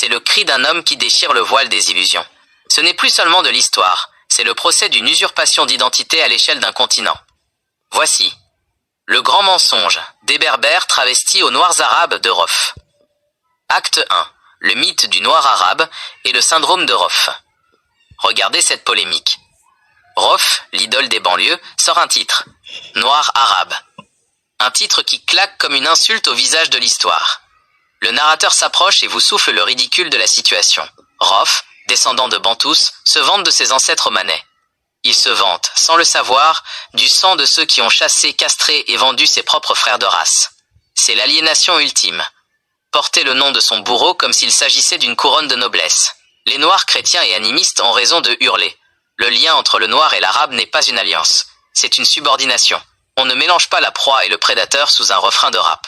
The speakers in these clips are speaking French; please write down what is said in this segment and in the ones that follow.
c'est le cri d'un homme qui déchire le voile des illusions. Ce n'est plus seulement de l'histoire, c'est le procès d'une usurpation d'identité à l'échelle d'un continent. Voici. Le grand mensonge, des Berbères travestis aux Noirs arabes de Rof. Acte 1. Le mythe du Noir arabe et le syndrome de Rof. Regardez cette polémique. Rof, l'idole des banlieues, sort un titre. Noir arabe. Un titre qui claque comme une insulte au visage de l'histoire. Le narrateur s'approche et vous souffle le ridicule de la situation. Rof, descendant de Bantous, se vante de ses ancêtres manais. Il se vante, sans le savoir, du sang de ceux qui ont chassé, castré et vendu ses propres frères de race. C'est l'aliénation ultime. Porter le nom de son bourreau comme s'il s'agissait d'une couronne de noblesse. Les Noirs chrétiens et animistes ont raison de hurler. Le lien entre le noir et l'arabe n'est pas une alliance, c'est une subordination. On ne mélange pas la proie et le prédateur sous un refrain de rap.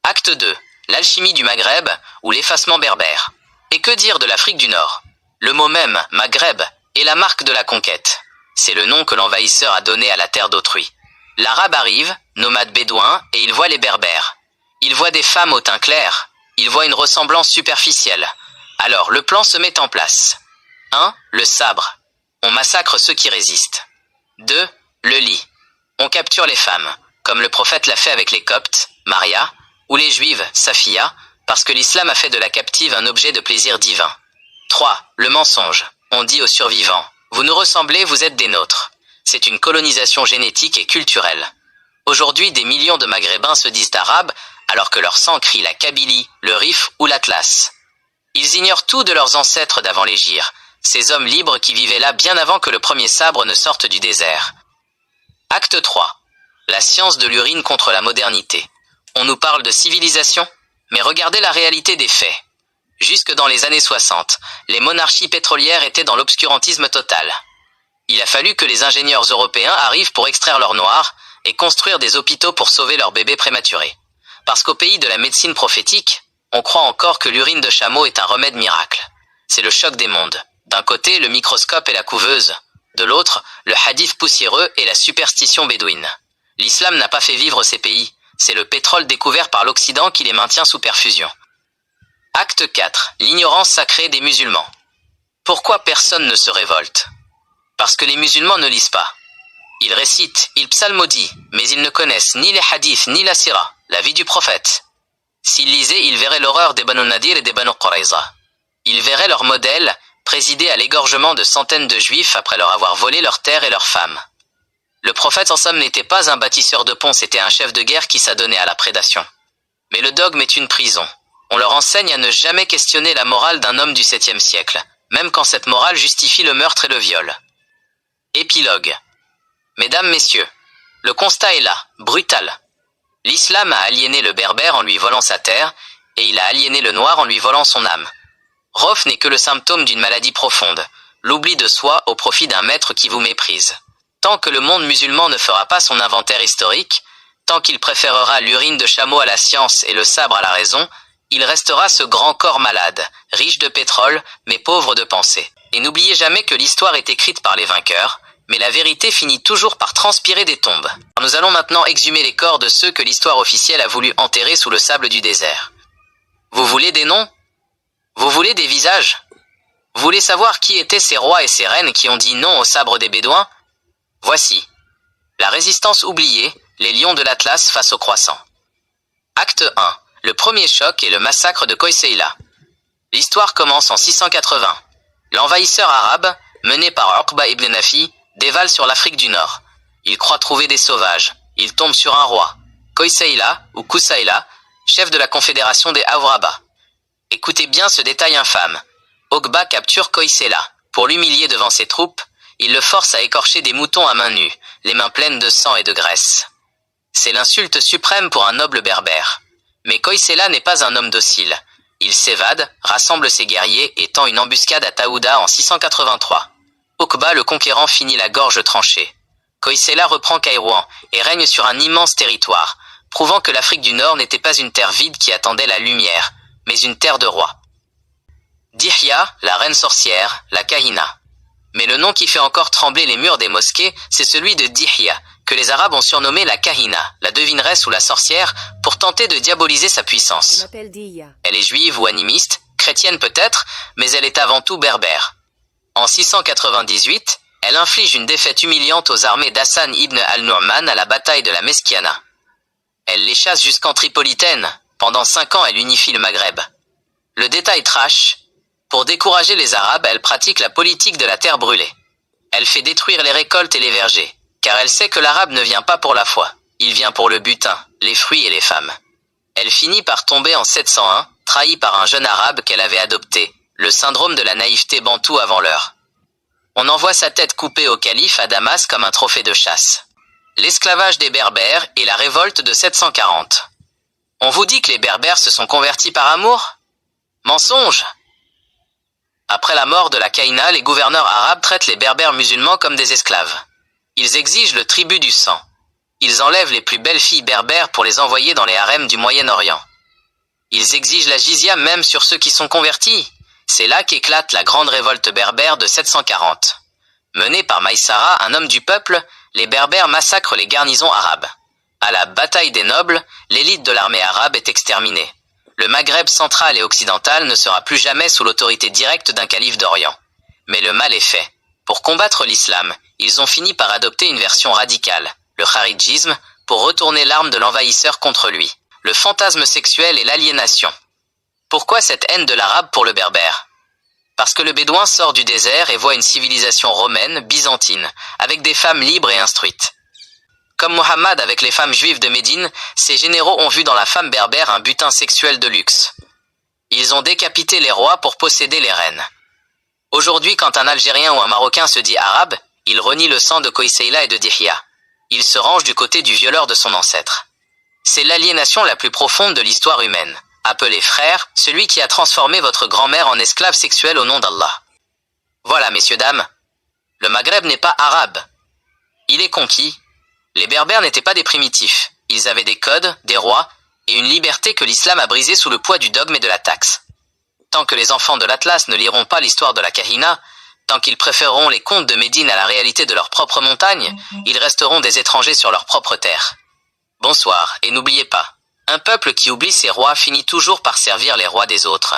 Acte 2. L'alchimie du Maghreb ou l'effacement berbère. Et que dire de l'Afrique du Nord? Le mot même, Maghreb, est la marque de la conquête. C'est le nom que l'envahisseur a donné à la terre d'autrui. L'arabe arrive, nomade bédouin, et il voit les berbères. Il voit des femmes au teint clair. Il voit une ressemblance superficielle. Alors, le plan se met en place. 1. Le sabre. On massacre ceux qui résistent. 2. Le lit. On capture les femmes, comme le prophète l'a fait avec les Coptes, Maria, ou les Juives, Safiya, parce que l'islam a fait de la captive un objet de plaisir divin. 3. Le mensonge. On dit aux survivants, vous nous ressemblez, vous êtes des nôtres. C'est une colonisation génétique et culturelle. Aujourd'hui, des millions de Maghrébins se disent arabes, alors que leur sang crie la Kabylie, le Rif ou l'Atlas. Ils ignorent tout de leurs ancêtres d'avant l'Hégire, ces hommes libres qui vivaient là bien avant que le premier sabre ne sorte du désert. Acte 3. La science de l'urine contre la modernité. On nous parle de civilisation, mais regardez la réalité des faits. Jusque dans les années 60, les monarchies pétrolières étaient dans l'obscurantisme total. Il a fallu que les ingénieurs européens arrivent pour extraire l'or noir et construire des hôpitaux pour sauver leurs bébés prématurés. Parce qu'au pays de la médecine prophétique, on croit encore que l'urine de chameau est un remède miracle. C'est le choc des mondes. D'un côté, le microscope et la couveuse. De l'autre, le hadith poussiéreux et la superstition bédouine. L'islam n'a pas fait vivre ces pays. C'est le pétrole découvert par l'Occident qui les maintient sous perfusion. Acte 4. L'ignorance sacrée des musulmans. Pourquoi personne ne se révolte? Parce que les musulmans ne lisent pas. Ils récitent, ils psalmodient, mais ils ne connaissent ni les hadiths ni la sira, la vie du prophète. S'ils lisaient, ils verraient l'horreur des Banu Nadir et des Banu Qurayza. Ils verraient leur modèle présider à l'égorgement de centaines de juifs après leur avoir volé leurs terres et leurs femmes. Le prophète en somme n'était pas un bâtisseur de ponts, c'était un chef de guerre qui s'adonnait à la prédation. Mais le dogme est une prison. On leur enseigne à ne jamais questionner la morale d'un homme du 7e siècle, même quand cette morale justifie le meurtre et le viol. Épilogue. Mesdames, messieurs, le constat est là, brutal. L'islam a aliéné le berbère en lui volant sa terre, et il a aliéné le noir en lui volant son âme. Rof n'est que le symptôme d'une maladie profonde, l'oubli de soi au profit d'un maître qui vous méprise. Tant que le monde musulman ne fera pas son inventaire historique, tant qu'il préférera l'urine de chameau à la science et le sabre à la raison, il restera ce grand corps malade, riche de pétrole, mais pauvre de pensée. Et n'oubliez jamais que l'histoire est écrite par les vainqueurs, mais la vérité finit toujours par transpirer des tombes. Nous allons maintenant exhumer les corps de ceux que l'histoire officielle a voulu enterrer sous le sable du désert. Vous voulez des noms? Vous voulez des visages? Vous voulez savoir qui étaient ces rois et ces reines qui ont dit non au sabre des Bédouins? Voici. La résistance oubliée, les lions de l'Atlas face aux croissants. Acte 1. Le premier choc est le massacre de Koïseïla. L'histoire commence en 680. L'envahisseur arabe, mené par Uqba ibn Nafi, dévale sur l'Afrique du Nord. Il croit trouver des sauvages. Il tombe sur un roi, Koïseïla ou Koussaïla, chef de la confédération des Awraba. Écoutez bien ce détail infâme. Uqba capture Koïseïla. Pour l'humilier devant ses troupes, il le force à écorcher des moutons à main nue, les mains pleines de sang et de graisse. C'est l'insulte suprême pour un noble berbère. Mais Koïseïla n'est pas un homme docile. Il s'évade, rassemble ses guerriers et tend une embuscade à Taouda en 683. Uqba le conquérant finit la gorge tranchée. Koïseïla reprend Kairouan et règne sur un immense territoire, prouvant que l'Afrique du Nord n'était pas une terre vide qui attendait la lumière, mais une terre de rois. Dihya, la reine sorcière, la Kahina. Mais le nom qui fait encore trembler les murs des mosquées, c'est celui de Dihya, que les Arabes ont surnommé la Kahina, la devineresse ou la sorcière, pour tenter de diaboliser sa puissance. Elle est juive ou animiste, chrétienne peut-être, mais elle est avant tout berbère. En 698, elle inflige une défaite humiliante aux armées d'Hassan ibn al-Nu'man à la bataille de la Meskiana. Elle les chasse jusqu'en Tripolitaine. Pendant 5 ans, elle unifie le Maghreb. Le détail trash. Pour décourager les Arabes, elle pratique la politique de la terre brûlée. Elle fait détruire les récoltes et les vergers, car elle sait que l'Arabe ne vient pas pour la foi. Il vient pour le butin, les fruits et les femmes. Elle finit par tomber en 701, trahie par un jeune Arabe qu'elle avait adopté, le syndrome de la naïveté bantoue avant l'heure. On envoie sa tête coupée au calife à Damas comme un trophée de chasse. L'esclavage des Berbères et la révolte de 740. On vous dit que les Berbères se sont convertis par amour? Mensonge! Après la mort de la Caïna, les gouverneurs arabes traitent les Berbères musulmans comme des esclaves. Ils exigent le tribut du sang. Ils enlèvent les plus belles filles berbères pour les envoyer dans les harems du Moyen-Orient. Ils exigent la jizya même sur ceux qui sont convertis. C'est là qu'éclate la grande révolte berbère de 740. Menée par Maïsara, un homme du peuple, les Berbères massacrent les garnisons arabes. À la bataille des nobles, l'élite de l'armée arabe est exterminée. Le Maghreb central et occidental ne sera plus jamais sous l'autorité directe d'un calife d'Orient. Mais le mal est fait. Pour combattre l'islam, ils ont fini par adopter une version radicale, le kharidjisme, pour retourner l'arme de l'envahisseur contre lui. Le fantasme sexuel et l'aliénation. Pourquoi cette haine de l'arabe pour le berbère? Parce que le bédouin sort du désert et voit une civilisation romaine, byzantine, avec des femmes libres et instruites. Comme Mohammed avec les femmes juives de Médine, ces généraux ont vu dans la femme berbère un butin sexuel de luxe. Ils ont décapité les rois pour posséder les reines. Aujourd'hui, quand un Algérien ou un Marocain se dit arabe, il renie le sang de Koïseïla et de Dihya. Il se range du côté du violeur de son ancêtre. C'est l'aliénation la plus profonde de l'histoire humaine. Appelez frère, celui qui a transformé votre grand-mère en esclave sexuelle au nom d'Allah. Voilà, messieurs, dames. Le Maghreb n'est pas arabe. Il est conquis. Les Berbères n'étaient pas des primitifs. Ils avaient des codes, des rois, et une liberté que l'islam a brisée sous le poids du dogme et de la taxe. Tant que les enfants de l'Atlas ne liront pas l'histoire de la Kahina, tant qu'ils préféreront les contes de Médine à la réalité de leur propre montagne, ils resteront des étrangers sur leur propre terre. Bonsoir, et n'oubliez pas, un peuple qui oublie ses rois finit toujours par servir les rois des autres.